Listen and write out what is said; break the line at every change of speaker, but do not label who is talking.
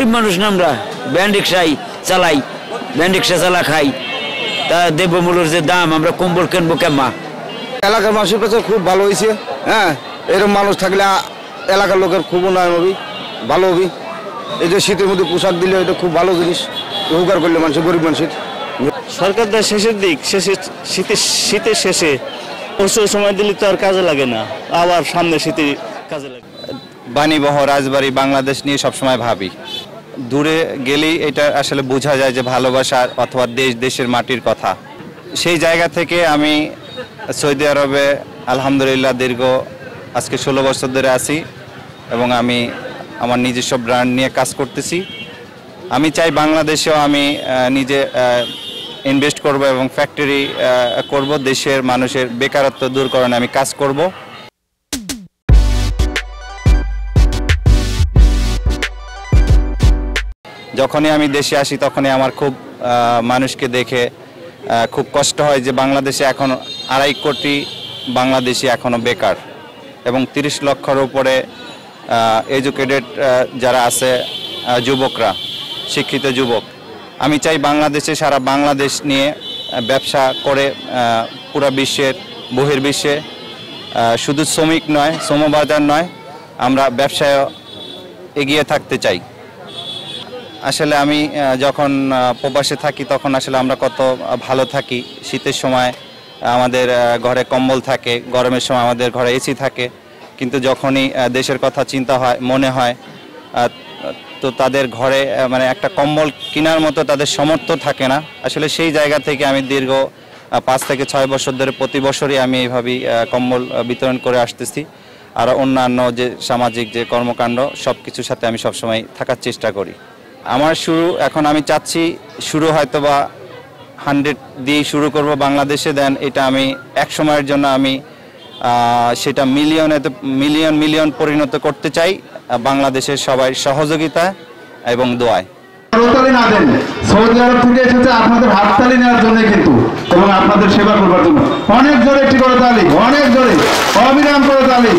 গরিব মানুষ না আমরা, ভ্যান রিক্সাই চালাই, ভ্যান রিক্সা চালা খাই, তা দ্রব্যমূল্যের যে দাম, আমরা কম্বল কিনবো কেমা।
এলাকার মানুষের কাছে খুব ভালো হয়েছে। হ্যাঁ, এরকম মানুষ থাকলে এলাকার লোকের খুব উন্নয়ন হবে, ভালো হবে। এই যে শীতের মধ্যে পোশাক দিলে এটা খুব ভালো জিনিস, উপকার করলে মানুষের, গরিব মানুষের।
সরকার দেয় শেষের দিক, শীতের শেষে প্রচুর সময় দিলে তো আর কাজে লাগে না, আবার সামনে শীতে কাজে লাগে।
বাণীবহ রাজবাড়ি বাংলাদেশ নিয়ে সবসময় ভাবি। দূরে গেলেই এটা আসলে বোঝা যায় যে ভালোবাসা অথবা দেশের মাটির কথা। সেই জায়গা থেকে আমি সৌদি আরবে আলহামদুলিল্লাহ দীর্ঘ আজকে 16 বছর ধরে আছি এবং আমি আমার নিজস্ব ব্র্যান্ড নিয়ে কাজ করতেছি। আমি চাই বাংলাদেশেও আমি নিজে ইনভেস্ট করব এবং ফ্যাক্টরি করব, দেশের মানুষের বেকারত্ব দূরকরণে আমি কাজ করব। যখনই আমি দেশে আসি তখনই আমার খুব মানুষকে দেখে খুব কষ্ট হয় যে বাংলাদেশে এখন 2.5 কোটি বাংলাদেশি এখনও বেকার এবং 30 লক্ষের উপরে এডুকেটেড যারা আছে যুবকরা, শিক্ষিত যুবক। আমি চাই বাংলাদেশে সারা বাংলাদেশ নিয়ে ব্যবসা করে পুরো বিশ্বের বহির্বিশ্বে শুধু শ্রমিক নয়, শ্রমবাজার নয়, আমরা ব্যবসায় এগিয়ে থাকতে চাই। আসলে আমি যখন প্রবাসে থাকি তখন আসলে আমরা কত ভালো থাকি। শীতের সময় আমাদের ঘরে কম্বল থাকে, গরমের সময় আমাদের ঘরে এসি থাকে, কিন্তু যখনই দেশের কথা চিন্তা হয়, মনে হয়, তো তাদের ঘরে মানে একটা কম্বল কেনার মতো তাদের সামর্থ্য থাকে না। আসলে সেই জায়গা থেকে আমি দীর্ঘ 5 থেকে 6 বছর ধরে প্রতি বছরই আমি এইভাবেই কম্বল বিতরণ করে আসতেছি। আর অন্যান্য যে সামাজিক যে কর্মকাণ্ড সব কিছুর সাথে আমি সবসময় থাকার চেষ্টা করি। আমার শুরু এখন আমি চাচ্ছি শুরু হয়তোবা 100 দিয়ে শুরু করব বাংলাদেশে, দেন এটা আমি এক সময়ের জন্য আমি সেটা মিলিয়ন পরিণত করতে চাই বাংলাদেশের সবাই সহযোগিতা এবং দোয়ায়।
হাততালি না দেন, সৌদি আরব থেকে এসেছে আপনাদের হাততালি নেওয়ার জন্য কিন্তু, এবং আপনাদের সেবা করবার জন্য। অনেক জোরে একটি করে তালি, অনেক জোরে, অবিরাম করে তালি।